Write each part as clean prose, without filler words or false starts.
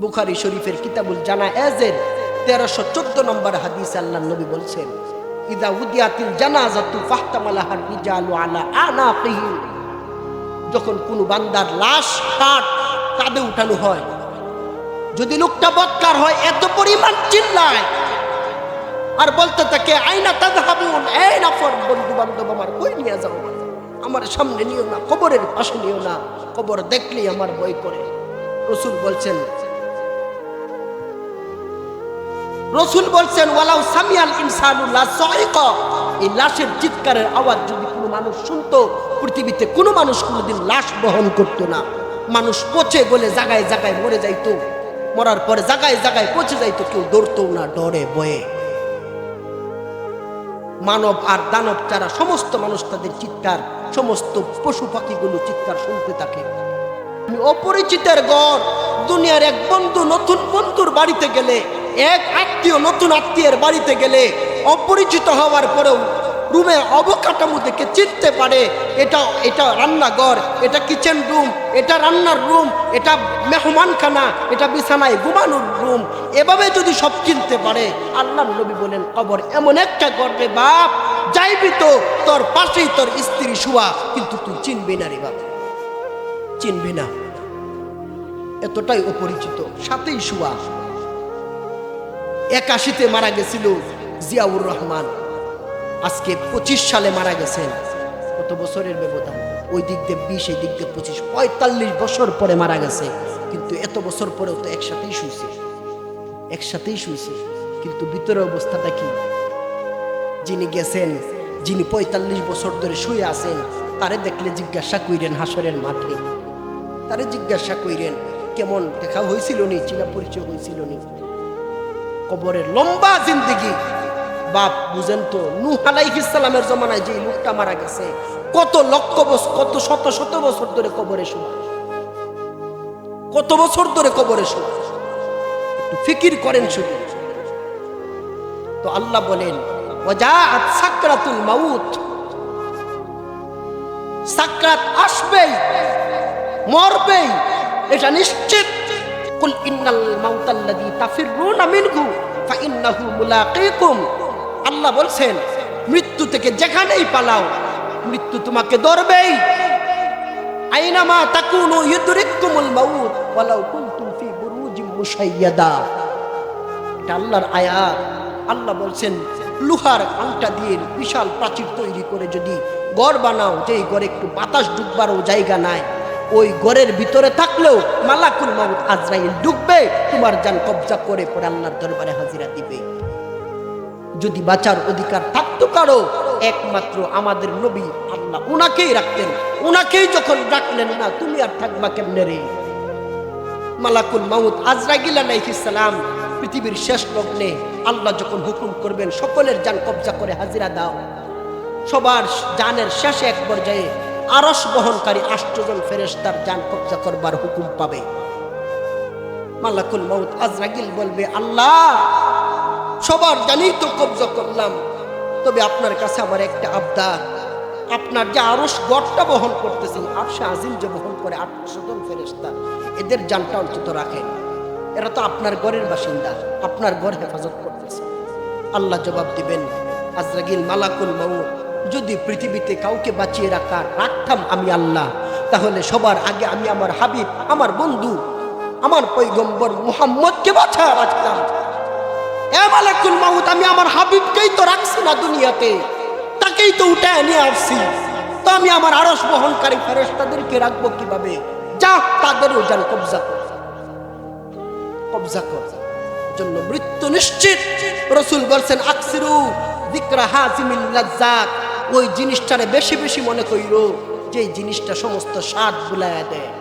বুখারী শরীফের কিতাবুল জানায়েজের 1314 নম্বর হাদিস আল্লাহর নবী বলছেন, ইদা উদিয়াতিল জানাজাতু ফাহতামালাহার রিজালু আলা আনাকিহিম, যখন কোনো বান্দার লাশ কাঁধে উঠানো হয়, যদি লোকটা বদকার হয় এত পরিমাণ চিল্লায় আর বলতে থাকে, আইনা তাযহাবুন, এই নফর বন্ধু বান্ধব আমার কই নিয়ে যাও, আমার সামনে নিও না, কবরের পাশে নিও না, কবর দেখলেই আমার ভয় করে। রসুল বলছেন ওয়ালাউ সামিয়াল ইনসানু লা সাইকা, এই লাশের চিৎকারের আওয়াজ যদি কোনো মানুষ শুনতো, পৃথিবীতে কোনো মানুষ কোনোদিন লাশ বহন করতো না। মানুষ পচে গলে জায়গায় জায়গায় মরে যাইতো, মরার পরে জায়গায় জায়গায় পচে যাইতো, কেউ দৌড়তো না ডরে বয়ে। মানব আর দানব ছাড়া সমস্ত মানুষ তাদের চিৎকার, সমস্ত পশু পাখিগুলো চিৎকার শুনতে থাকে। অপরিচিতের ঘর, দুনিয়ার এক বন্ধু নতুন বন্ধুর বাড়িতে গেলে, এক আত্মীয় নতুন আত্মীয়ের বাড়িতে গেলে অপরিচিত হওয়ার পরেও রুমের অবকাঠামো দেখে চিনতে পারে, এটা রান্নাঘর, এটা কিচেন রুম, এটা রান্নার রুম, এটা মেহমানখানা, এটা বিছানায় ঘুমানোর রুম, এভাবে যদি সব চিনতে পারে, আল্লাহর নবী বলেন কবর এমন একটা ঘর রে বাপ, যাইবি তো তোর পাশেই তোর স্ত্রী শুয়া, কিন্তু তুই চিনবি না রে বাপ, চিনবি না, এতটাই অপরিচিত, সাথেই শুয়া। 81-তে মারা গেছিল জিয়াউর রহমান, আজকে 25 সালে মারা গেছেন। কত বছরের ব্যবধান, ওই দিক দিয়ে 20, এই দিক দিয়ে 25, 45 বছর পরে মারা গেছে। কিন্তু এত বছর পরেও তো একসাথেই শুয়েছে, কিন্তু ভিতরের অবস্থাটা কি? যিনি গেছেন, যিনি 45 বছর ধরে শুয়ে আছেন, তারে দেখলে জিজ্ঞাসা কইরেন হাসরের মাঠে, তারে জিজ্ঞাসা কইরেন কেমন দেখা হয়েছিল নি, চিনা পরিচয় হয়েছিল নি? কবরের লম্বা জিন্দেগি বাপ, বুঝেন তো, নূহ আলাইহিস সালামের জমানায় যে লোকটা মারা গেছে, কত লক্ষ বছর, কত শত শত বছর ধরে কবরে শোয়া, কত বছর ধরে কবরে শোয়া, একটু ফিকির করেন শুধু। তো আল্লাহ বলেন ওয়াজাআত সাকরাতুল মাউত, সাকরাত আসবেই, মরবেই, এটা নিশ্চিত। কুল ইন্নাল মাউতাল্লাযী তাফিররুনা মিনহু ফাইন্নাহু মুলাকীকুম, আল্লাহ বলছেন মৃত্যু থেকে যেখানেই পালাও, মৃত্যু তোমাকে ধরবেই। আইনামা তাকুনু ইউদরিকুমুল মাউত ওয়ালাউ কুনতুম ফি বুরুজিম মুশাইয়াদা, এটা আল্লাহর আয়াত। আল্লাহ বলছেন লোহার আংটা দিয়ে বিশাল প্রাচীর তৈরি করে যদি ঘর বানাও, যেই ঘরে একটু বাতাস ঢুকবারও জায়গা নাই, ওই ঘরের ভিতরে থাকলেও মালাকুল মাউত আজরাইল ঢুকবে, তোমার জান কবজা করে পরে আল্লাহর দরবারে হাজিরা দিবে। যদি বাঁচার অধিকার থাকতো কারো, একমাত্র আমাদের নবী আল্লাহ উনাকেই রাখতেন। উনাকেই যখন রাখলেন না, তুমি আর থাকবা কেমনে রে? মালাকুল মাউত আজরাইল আলাইহিস সালাম পৃথিবীর শেষ লগ্নে আল্লাহ যখন হুকুম করবেন সকলের জান কবজা করে হাজিরা দাও, সবার জানের শেষে এক পর্যায়ে আরশ বহনকারী 8 জন ফেরেশতার জান কবজা করবার হুকুম পাবে। মালাকুল মাউত আজরাইল বলবে, আল্লাহ সবার জানি তো কবজা করলাম, তবে আপনার কাছে আমার একটা আবদার, আপনার যে আরশ গড়টা বহন করতেছেন, আরশে আজিম যে বহন করে 800 জন ফেরেশতা, এদের জানটা অন্তত রাখেন, এরা তো আপনার ঘরের বাসিন্দা, আপনার ঘর হেফাজত করতেছে। আল্লাহ জবাব দিবেন, আজরাইল মালাকুল মাউত, যদি পৃথিবীতে কাউকে বাঁচিয়ে রাখতাম আমি আল্লাহ, তাহলে সবার আগে আমি আমার হাবিব, আমার বন্ধু, আমার পয়গম্বর মুহাম্মদকে বাঁচায় রাখতাম। এ মালাকুল মাউত, আমি আমার হাবিবকেই তো রাখছি না দুনিয়াতে, তাকেই তো উঠায় নিয়ে আসছি, তো আমি আমার আরশ বহনকারী ফেরেশতাদেরকে রাখবো কিভাবে? যা, তাদেরও জান কবজা কর, জন্য মৃত্যু নিশ্চিত। রাসূল বলেন আকসিরু যিকরা হাজিমিল লাজ্জাত, ওই জিনিসটারে বেশি বেশি মনে কইরো, যে জিনিসটা সমস্ত স্বাদ ভুলাইয়া দেয়,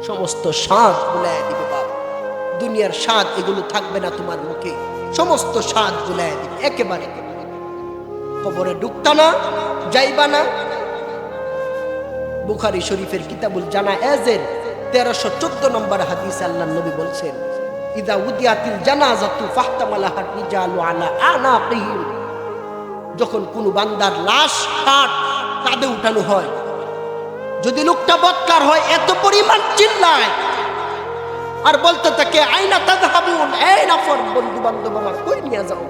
সমস্ত স্বাদ ভুলাইয়া দিবে বাপ। দুনিয়ার স্বাদ এগুলো থাকবে না তোমার মুখে, সমস্ত স্বাদ ভুলাইয়া দিবে একেবারে। কবরে ঢুকতা না, যাইবা না। বুখারী শরীফের কিতাবুল জানায়েজের 1314 নম্বর হাদিসে আল্লাহর নবী বলছেন, ইদা উদিয়াতিল জানাজাতু ফাহতামালাহার রিজালু আলা আনাকিহিম, যখন কোনো বান্দার লাশ কাঁধে উঠানো হয়, যদি লোকটা বদকার হয় এত পরিমাণ চিল্লায় আর বলতে থাকে আইনা তাযহাবুন, এই নফর বন্ধু বান্ধব আমার কই নিয়ে যাও,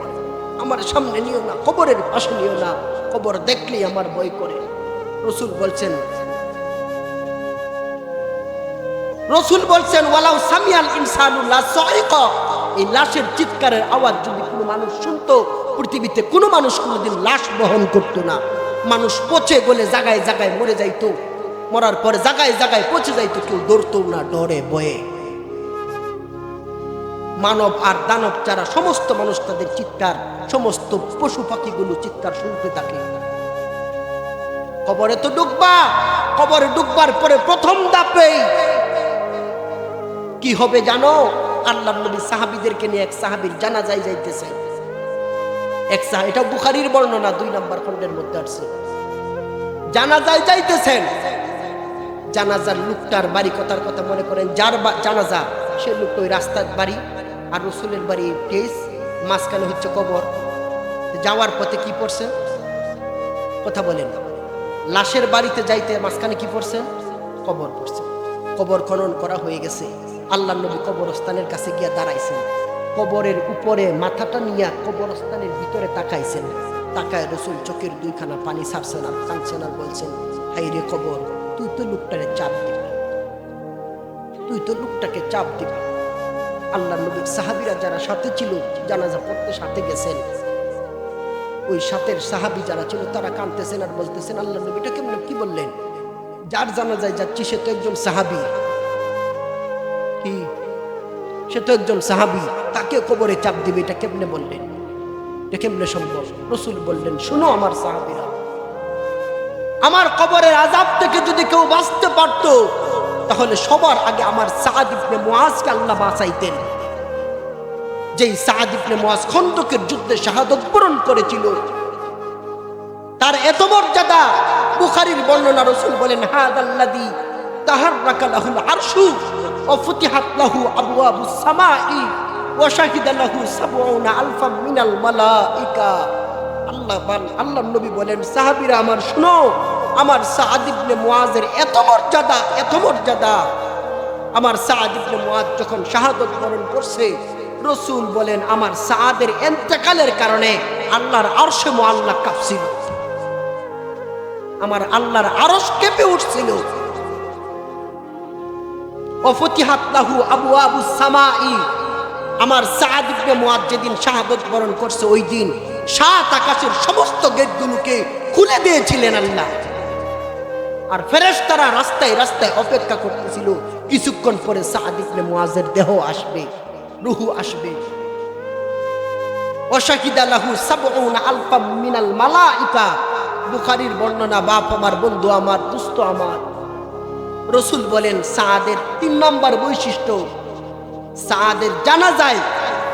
আমার সামনে নিও না, কবরের পাশে নিও না, কবর দেখলেই আমার ভয় করে। রসুল বলছেন ওয়ালাউ সামিয়াল ইনসানু লা সাইকা, এই লাশের চিৎকারের আওয়াজ যদি কোনো মানুষ শুনতো, পৃথিবীতে কোনো মানুষ কোনোদিন লাশ বহন করতো না। মানুষ পচে গলে জায়গায় জায়গায় মরে যাইতো, মরার পরে জায়গায় জায়গায় পচে যাইতো, কেউ দৌড়তো না ডরে বয়ে। মানব আর দানব যারা সমস্ত মানুষ তাদের চিৎকার, সমস্ত পশু পাখিগুলো চিৎকার শুনতে থাকে। কবরে তো ডুববা, কবরে ডুববার পরে প্রথম ধাপেই কি হবে জানো? আল্লাহর নবী সাহাবীদেরকে নিয়ে এক সাহাবীর জানাজায় যাইতেছে। এটা বুখারীর বর্ণনা 2 নম্বর খণ্ডের মধ্যে আছে। জানাজায় যাইতেছেন, জানাজার লোকটার বাড়ি, কথার কথা মনে করেন যার জানাজা সে লোকটা ওই রাস্তার বাড়ি, আর রসুলের বাড়ি টেস, মাঝখানে হচ্ছে কবর। যাওয়ার পথে কি পড়ছেন কথা বলেন? লাশের বাড়িতে যাইতে মাঝখানে কি পড়ছেন? কবর পড়ছেন। কবর খনন করা হয়ে গেছে। আল্লাহর নবী কবরস্থানের কাছে গিয়া দাঁড়াইছেন, কবরের উপরে মাথাটা নিয়ে কবরস্থানের ভিতরে তাকাইছেন। তাকায় রসুল চোখের 2খানা পানি ছাড়ছেন আর কাঁদছেন আর বলছেন, হাই রে কবর, তুই তো লোকটাকে চাপ দিবি, তুই তো লোকটাকে চাপ দিবি। আল্লাহর নবীর সাহাবীরা যারা সাথে ছিল, জানাজা পড়তে সাথে গেছেন, ওই সাথের সাহাবী যারা ছিল তারা কাঁদতেছেন আর বলতেছেন, আল্লাহর নবী এটা কেমন কি বললেন? যার জানাজায় যাচ্ছি সে তো একজন সাহাবী, কি সে তো একজন সাহাবী, তাকে কবরে চাপ দিবে এটা কেমনে বললেন? এটা কেমনে সম্ভব? রসুল বললেন, শুনো আমার সাহাবীরা, আমার কবরের আযাব থেকে যদি কেউ বাঁচতে পারত তাহলে সবার আগে আমার সাদ ইবনে মুআজকে আল্লাহ বাঁচাইতেন। যেই সাদ ইবনে মুআজ খন্দকের যুদ্ধে শাহাদত বরণ করেছিল, তার এত মর্যাদা। বুখারীর বর্ণনা, রসুল বলেন, হাদাল্লাযী তাহাররাকা লাহুল আরশু ওয়া ফুতিহাত লাহু আবওয়াবুস সামাই ওয়া শাহিদা লাহু ৭০ আলফাম মিনাল মালাইকা। আল্লাহর নবী বলেন, সাহাবীরা আমার শুনো, আমার সাদ ইবনে মুআজের এত মর্যাদা, এত মর্যাদা। আমার সাদ ইবনে মুআজ যখন শাহাদত বরণ করছে, রসুল বলেন আমার সাদের ইন্তেকালের কারণে আল্লাহর আরশে মুআল্লা কাঁপছিল, আমার আল্লাহর আরশ কেঁপে উঠছিল। ওয়াফতিহাত লাহু আবওয়াবুস সামাই, আমার সাদ ইবনে মুআজ যেদিন শাহাদত বরণ করছে, ওই দিন 7 আকাশের সমস্ত গেটগুলোকে খুলে দিয়েছিলেন আল্লাহ। আর ফেরেশতারা রাস্তায় রাস্তায় অপেক্ষা করতেছিল, কিছুক্ষণ পরে সাদ ইবনে মুআজের দেহ আসবে, রূহ আসবে। ওয়া শাহিদা লাহু ৭০ আলফাম মিনাল মালাইকা। বুখারীর বর্ণনা, বাপ আমার, বন্ধু আমার, দুস্থ আমার। রসুল বলেন সাদের 3 নম্বর বৈশিষ্ট্য, সাদের জানাজায়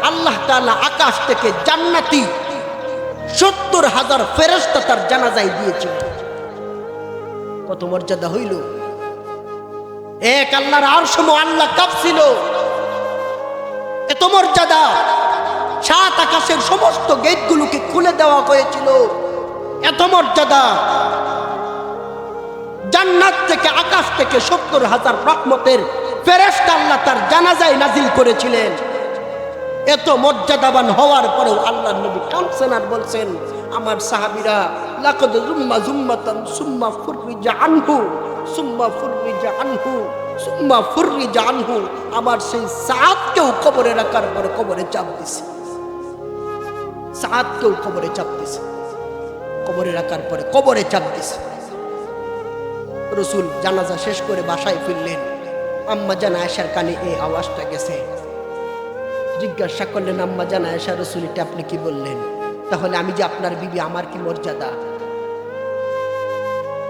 আল্লাহ তাআলা আকাশ থেকে জান্নাতি ৭০,০০০ ফেরেশতা তার জানাজায় দিয়েছিল। কত মর্যাদা হইল! এক আল্লাহর আরশ মুআল্লা কাঁপছিল, এত মর্যাদা। 7 আকাশের সমস্ত গেটগুলোকে খুলে দেওয়া হয়েছিল, এত মর্যাদা। জান্নাত থেকে, আকাশ থেকে ৭০,০০০ রহমতের ফেরেশতা আল্লাহ তার জানাজায় নাজিল করেছিলেন। এত মর্যাদাবান হওয়ার পরেও আল্লাহর নবী কাঁদছেন আর বলছেন, আমার সাহাবীরা, লাকাদ যুম্মা যুম্মাতান সুম্মা ফুররিজা আনহু সুম্মা ফুররিজা আনহু সুম্মা ফুররিজা আনহু। আমার সেই সাদকেও কবরে রাখার পরে কবরে চাপ দিছে, সাদকেও কবরে চাপ দিছে, কবরে রাখার পরে কবরে চাপ দিছে। রসুল জানাজা শেষ করে বাসায় ফিরলেন, আম্মা জান আয়েশার কানে এই আওয়াজটা গেছে। জিজ্ঞাসা করলেন, আম্মা জান আয়েশা, রসুল এটা আপনি কি বললেন? তাহলে আমি যে আপনার বিবি, আমার কি মর্যাদা?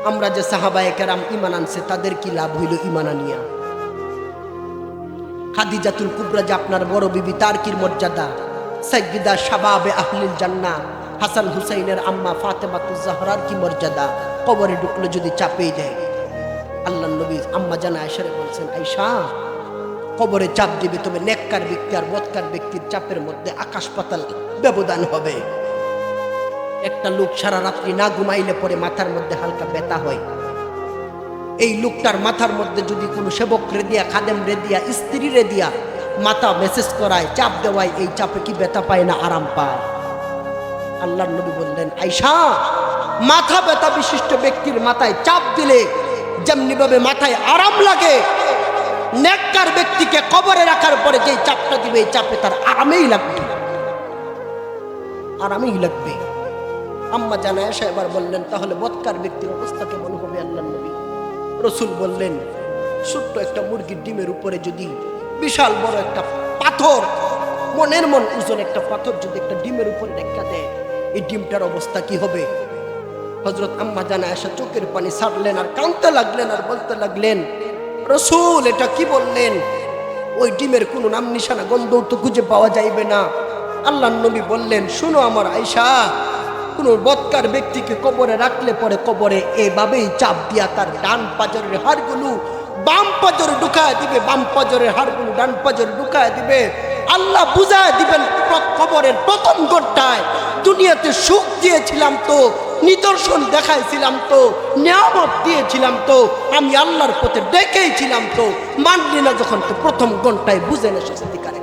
আমরা যে সাহাবায়ে কেরাম ঈমান আনছে তাদের কি লাভ হইল ঈমান আনিয়া? খাদিজাতুল কুবরা যে আপনার বড় বিবি, তার কি মর্যাদা? সাইয়্যিদা শাবাবে আহলিল জান্নাহ হাসান হুসাইনের আম্মা ফাতেমাতুজ জাহরার কি মর্যাদা? কবরে ঢুকলে যদি চাপেই দেয়। আল্লাহর নবী আম্মা জান আয়েশারে বলছেন, আয়েশা, কবরে চাপ দিবে, তবে নেককার ব্যক্তি আর বদকার ব্যক্তির চাপের মধ্যে আকাশ পাতাল ব্যবধান হবে। একটা লোক সারা রাত্রি না ঘুমাইলে পরে মাথার মধ্যে হালকা ব্যথা হয়, এই লোকটার মাথার মধ্যে যদি কোনো সেবক রে দিয়া, খাদেম রে দিয়া, স্ত্রী রে দিয়া মাথা মেসেজ করায়, চাপ দেওয়ায়, এই চাপে কি ব্যথা পায় না আরাম পায়? আল্লাহর নবী বললেন, আয়েশা, মাথা ব্যথা বিশিষ্ট ব্যক্তির মাথায় চাপ দিলে যেমনি ভাবে মাথায় আরাম লাগে, নেককার ব্যক্তিকে কবরে রাখার পরে যে চাপটা দিবে, এই চাপে তার আরামেই লাগবে, আরামেই লাগবে। আম্মা জান আয়েশা এবার বললেন, তাহলে বদকার ব্যক্তির অবস্থা কেমন হবে আল্লাহর নবী? রসুল বললেন, ছোট্ট একটা মুরগির ডিমের উপরে যদি বিশাল বড় একটা পাথর, মনের মন ওজন একটা পাথর যদি একটা ডিমের উপরে রেখা দেয়, এই ডিমটার অবস্থা কি হবে? হযরত আম্মা জান আয়েশা চোখের পানি ছাড়লেন আর কাঁদতে লাগলেন আর বলতে লাগলেন, রসুল এটা কি বললেন? ওই ডিমের কোনো নাম নিশানা গন্ধ তো খুঁজে পাওয়া যাইবে না। আল্লাহর নবী বললেন, শুনো আমার আয়েশা, কোনো বদকার ব্যক্তিকে কবরে রাখলে পরে কবরে এভাবেই চাপ দিয়া তার ডান পাজরের হাড়গুলো বাম পাজরে ঢুকায় দিবে, বাম পাজরের হাড়গুলো ডান পাজরে ঢুকায় দিবে। আল্লাহ বুঝায় দিবেন, কবরের প্রথম ঘরটায় দুনিয়াতে সুখ দিয়েছিলাম তো, নিদর্শন দেখাইছিলাম তো, নিয়ামত দিয়েছিলাম তো, আমি আল্লাহর পথে ডেকেইছিলাম তো, মানলি না যখন, তো প্রথম ঘন্টায় বুঝে না সত্যিকারে।